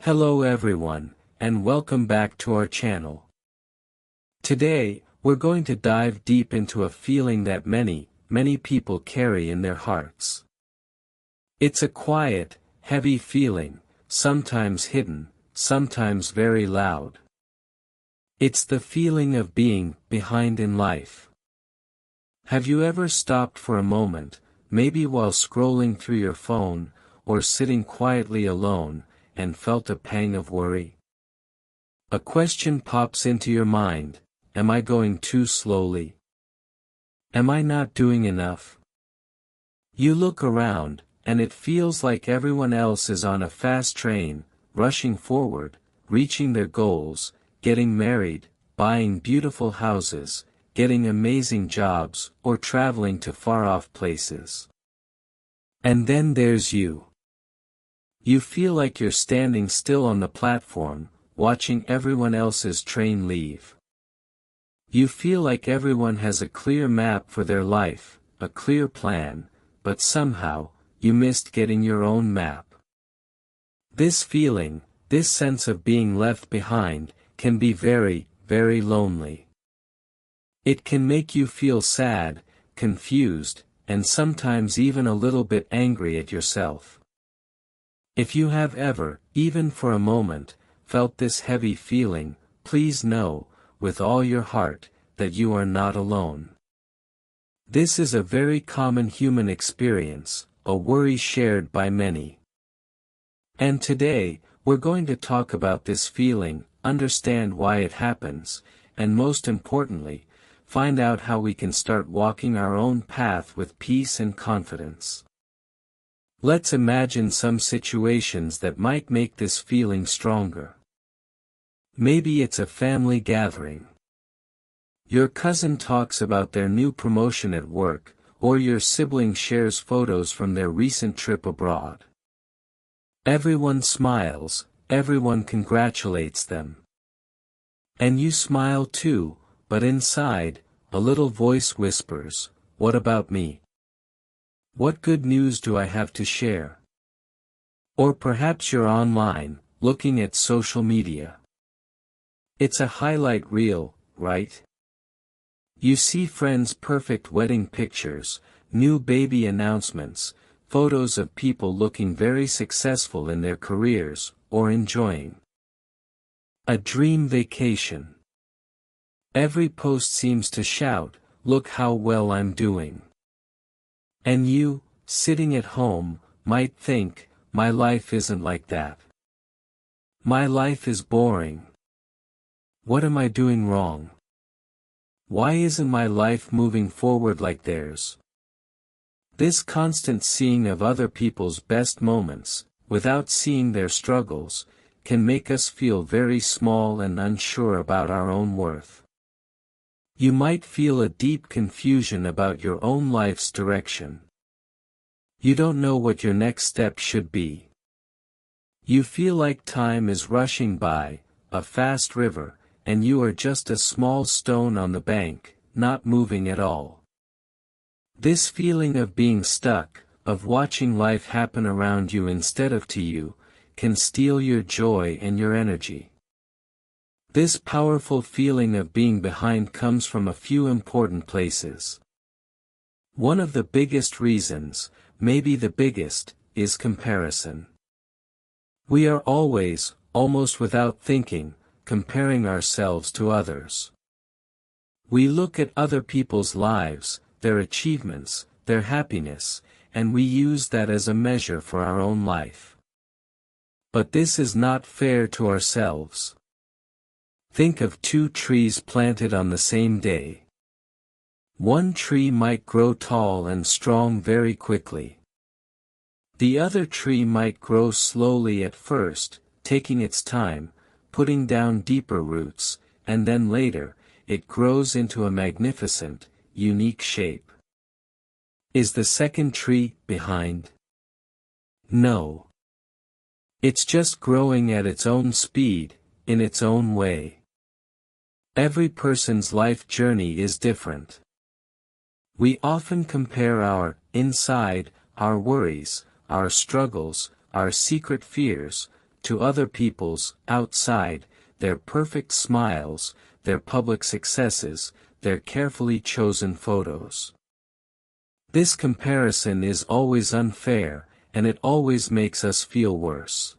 Hello everyone, and welcome back to our channel. Today, we're going to dive deep into a feeling that many people carry in their hearts. It's a quiet, heavy feeling, sometimes hidden, sometimes very loud. It's the feeling of being behind in life. Have you ever stopped for a moment, maybe while scrolling through your phone, or sitting quietly alone, and felt a pang of worry? A question pops into your mind: am I going too slowly? Am I not doing enough? You look around, and it feels like everyone else is on a fast train, rushing forward, reaching their goals, getting married, buying beautiful houses, getting amazing jobs, or traveling to far-off places. And then there's you. You feel like you're standing still on the platform, watching everyone else's train leave. You feel like everyone has a clear map for their life, a clear plan, but somehow, you missed getting your own map. This feeling, this sense of being left behind, can be very lonely. It can make you feel sad, confused, and sometimes even a little bit angry at yourself. If you have ever, even for a moment, felt this heavy feeling, please know, with all your heart, that you are not alone. This is a very common human experience, a worry shared by many. And today, we're going to talk about this feeling, understand why it happens, and most importantly, find out how we can start walking our own path with peace and confidence. Let's imagine some situations that might make this feeling stronger. Maybe it's a family gathering. Your cousin talks about their new promotion at work, or your sibling shares photos from their recent trip abroad. Everyone smiles, everyone congratulates them. And you smile too, but inside, a little voice whispers, "What about me? What good news do I have to share?" Or perhaps you're online, looking at social media. It's a highlight reel, right? You see friends' perfect wedding pictures, new baby announcements, photos of people looking very successful in their careers, or enjoying a dream vacation. Every post seems to shout, "Look how well I'm doing." And you, sitting at home, might think, "My life isn't like that. My life is boring. What am I doing wrong? Why isn't my life moving forward like theirs?" This constant seeing of other people's best moments, without seeing their struggles, can make us feel very small and unsure about our own worth. You might feel a deep confusion about your own life's direction. You don't know what your next step should be. You feel like time is rushing by, a fast river, and you are just a small stone on the bank, not moving at all. This feeling of being stuck, of watching life happen around you instead of to you, can steal your joy and your energy. This powerful feeling of being behind comes from a few important places. One of the biggest reasons, maybe the biggest, is comparison. We are always, almost without thinking, comparing ourselves to others. We look at other people's lives, their achievements, their happiness, and we use that as a measure for our own life. But this is not fair to ourselves. Think of two trees planted on the same day. One tree might grow tall and strong very quickly. The other tree might grow slowly at first, taking its time, putting down deeper roots, and then later, it grows into a magnificent, unique shape. Is the second tree behind? No. It's just growing at its own speed, in its own way. Every person's life journey is different. We often compare our inside, our worries, our struggles, our secret fears, to other people's outside, their perfect smiles, their public successes, their carefully chosen photos. This comparison is always unfair, and it always makes us feel worse.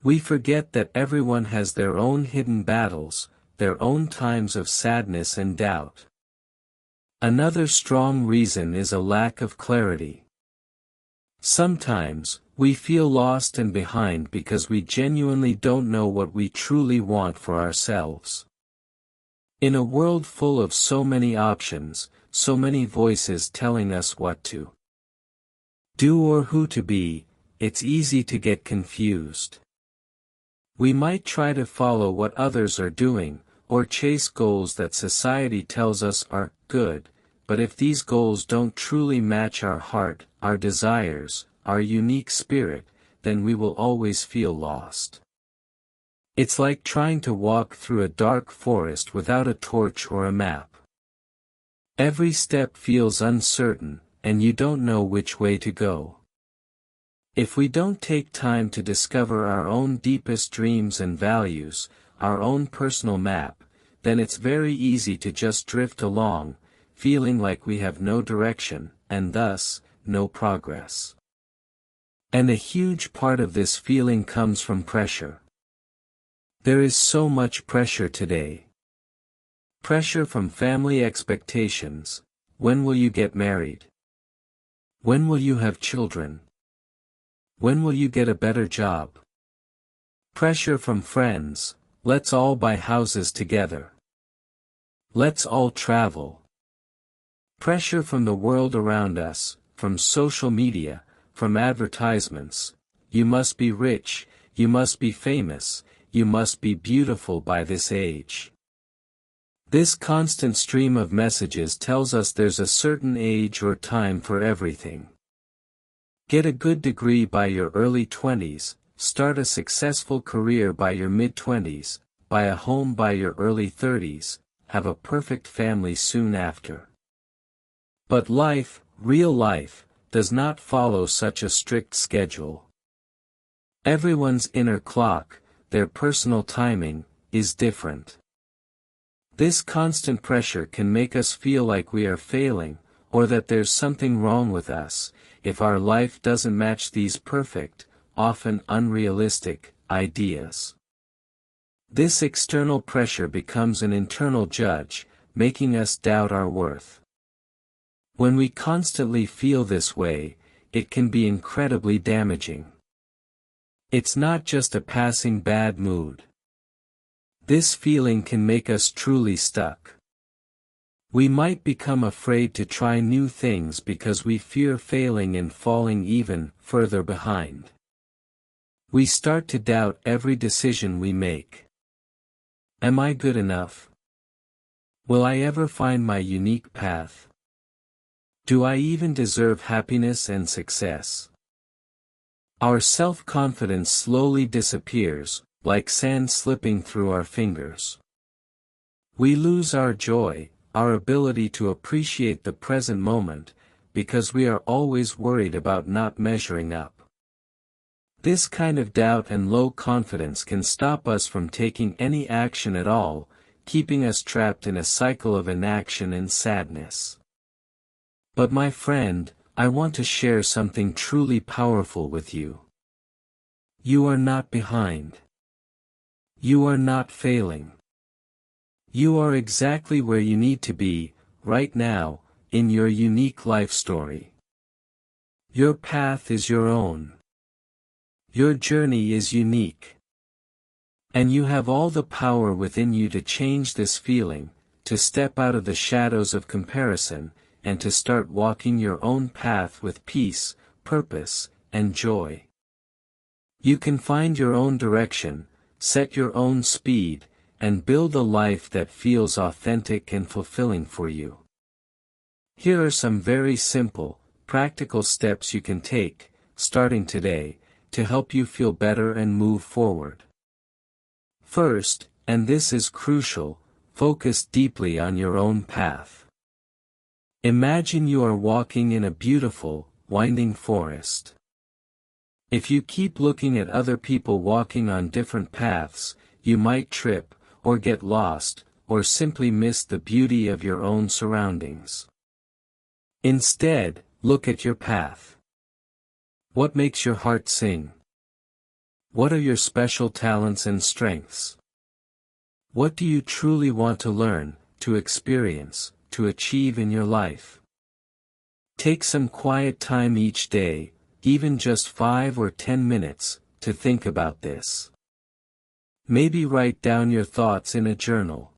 We forget that everyone has their own hidden battles, their own times of sadness and doubt. Another strong reason is a lack of clarity. Sometimes, we feel lost and behind because we genuinely don't know what we truly want for ourselves. In a world full of so many options, so many voices telling us what to do or who to be, it's easy to get confused. We might try to follow what others are doing, or chase goals that society tells us are good, but if these goals don't truly match our heart, our desires, our unique spirit, then we will always feel lost. It's like trying to walk through a dark forest without a torch or a map. Every step feels uncertain, and you don't know which way to go. If we don't take time to discover our own deepest dreams and values, our own personal map, then it's very easy to just drift along, feeling like we have no direction, and thus, no progress. And a huge part of this feeling comes from pressure. There is so much pressure today. Pressure from family expectations. When will you get married? When will you have children? When will you get a better job? Pressure from friends. Let's all buy houses together. Let's all travel. Pressure from the world around us, from social media, from advertisements. You must be rich, you must be famous, you must be beautiful by this age. This constant stream of messages tells us there's a certain age or time for everything. Get a good degree by your early 20s, start a successful career by your mid-20s, buy a home by your early 30s, have a perfect family soon after. But life, real life, does not follow such a strict schedule. Everyone's inner clock, their personal timing, is different. This constant pressure can make us feel like we are failing, or that there's something wrong with us, if our life doesn't match these perfect, often unrealistic, ideas. This external pressure becomes an internal judge, making us doubt our worth. When we constantly feel this way, it can be incredibly damaging. It's not just a passing bad mood. This feeling can make us truly stuck. We might become afraid to try new things because we fear failing and falling even further behind. We start to doubt every decision we make. Am I good enough? Will I ever find my unique path? Do I even deserve happiness and success? Our self-confidence slowly disappears, like sand slipping through our fingers. We lose our joy, our ability to appreciate the present moment, because we are always worried about not measuring up. This kind of doubt and low confidence can stop us from taking any action at all, keeping us trapped in a cycle of inaction and sadness. But my friend, I want to share something truly powerful with you. You are not behind. You are not failing. You are exactly where you need to be, right now, in your unique life story. Your path is your own. Your journey is unique. And you have all the power within you to change this feeling, to step out of the shadows of comparison, and to start walking your own path with peace, purpose, and joy. You can find your own direction, set your own speed, and build a life that feels authentic and fulfilling for you. Here are some very simple, practical steps you can take, starting today, to help you feel better and move forward. First, and this is crucial, focus deeply on your own path. Imagine you are walking in a beautiful, winding forest. If you keep looking at other people walking on different paths, you might trip, or get lost, or simply miss the beauty of your own surroundings. Instead, look at your path. What makes your heart sing? What are your special talents and strengths? What do you truly want to learn, to experience, to achieve in your life? Take some quiet time each day, even just 5 or 10 minutes, to think about this. Maybe write down your thoughts in a journal.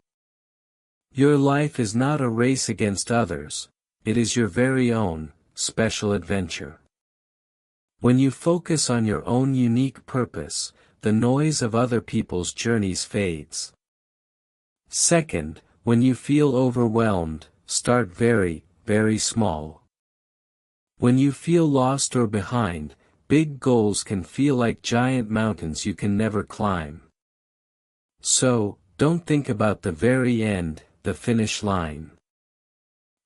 Your life is not a race against others, it is your very own, special adventure. When you focus on your own unique purpose, the noise of other people's journeys fades. Second, when you feel overwhelmed, start very, very small. When you feel lost or behind, big goals can feel like giant mountains you can never climb. So, don't think about the very end, the finish line.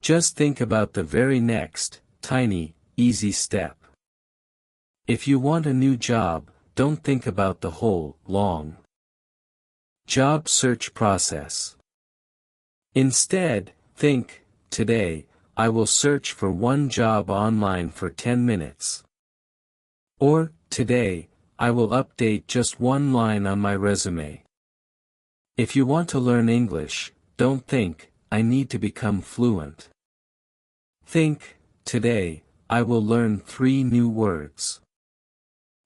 Just think about the very next, tiny, easy step. If you want a new job, don't think about the whole, long job search process. Instead, think, today, I will search for one job online for 10 minutes. Or, today, I will update just one line on my resume. If you want to learn English, don't think, I need to become fluent. Think, today, I will learn 3 new words.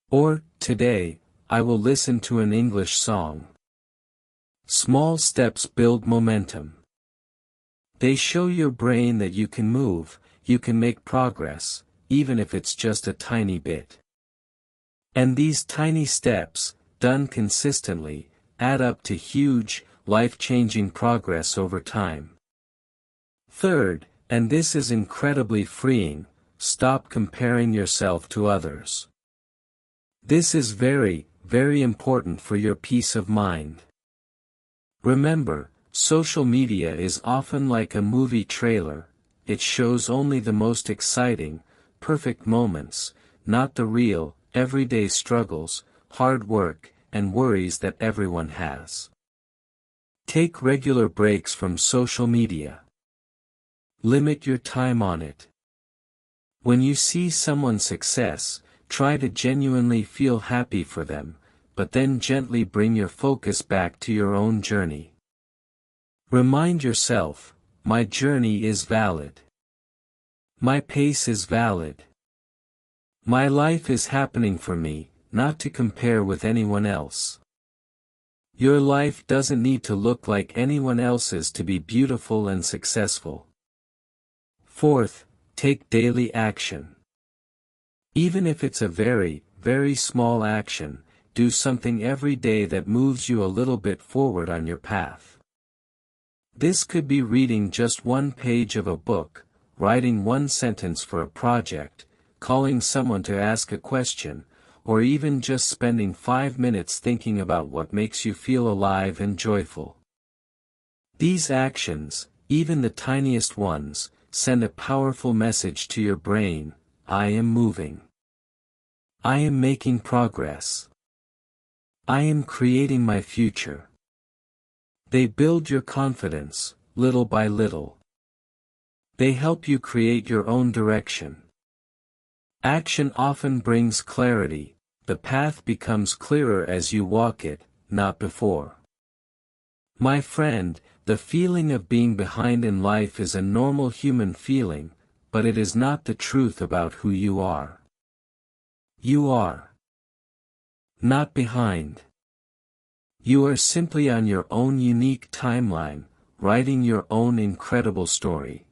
Or, today, I will listen to an English song. Small steps build momentum. They show your brain that you can move, you can make progress, even if it's just a tiny bit. And these tiny steps, done consistently, add up to huge, life-changing progress over time. Third, and this is incredibly freeing, stop comparing yourself to others. This is very, very important for your peace of mind. Remember, social media is often like a movie trailer, it shows only the most exciting, perfect moments, not the real, everyday struggles, hard work, and worries that everyone has. Take regular breaks from social media. Limit your time on it. When you see someone's success, try to genuinely feel happy for them, but then gently bring your focus back to your own journey. Remind yourself, my journey is valid. My pace is valid. My life is happening for me, not to compare with anyone else. Your life doesn't need to look like anyone else's to be beautiful and successful. Fourth, take daily action. Even if it's a very, very small action, do something every day that moves you a little bit forward on your path. This could be reading just one page of a book, writing one sentence for a project, calling someone to ask a question, or even just spending 5 minutes thinking about what makes you feel alive and joyful. These actions, even the tiniest ones, send a powerful message to your brain: I am moving. I am making progress. I am creating my future. They build your confidence, little by little. They help you create your own direction. Action often brings clarity, the path becomes clearer as you walk it, not before. My friend, the feeling of being behind in life is a normal human feeling, but it is not the truth about who you are. You are not behind. You are simply on your own unique timeline, writing your own incredible story.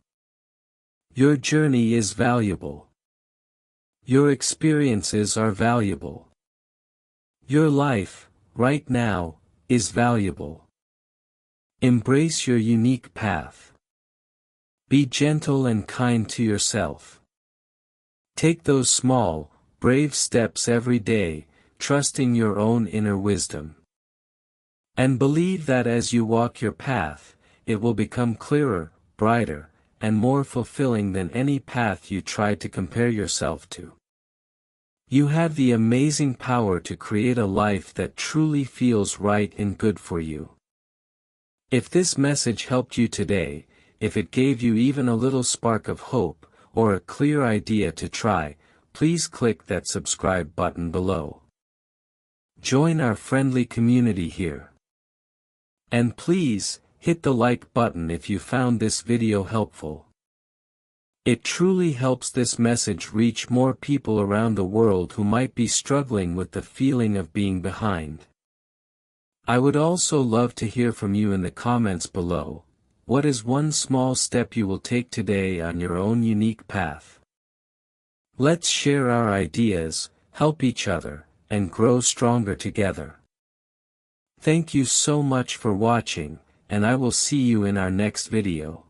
Your journey is valuable. Your experiences are valuable. Your life, right now, is valuable. Embrace your unique path. Be gentle and kind to yourself. Take those small, brave steps every day, trusting your own inner wisdom. And believe that as you walk your path, it will become clearer, brighter, and more fulfilling than any path you tried to compare yourself to. You have the amazing power to create a life that truly feels right and good for you. If this message helped you today, if it gave you even a little spark of hope, or a clear idea to try, please click that subscribe button below. Join our friendly community here. And please, hit the like button if you found this video helpful. It truly helps this message reach more people around the world who might be struggling with the feeling of being behind. I would also love to hear from you in the comments below. What is one small step you will take today on your own unique path? Let's share our ideas, help each other, and grow stronger together. Thank you so much for watching, and I will see you in our next video.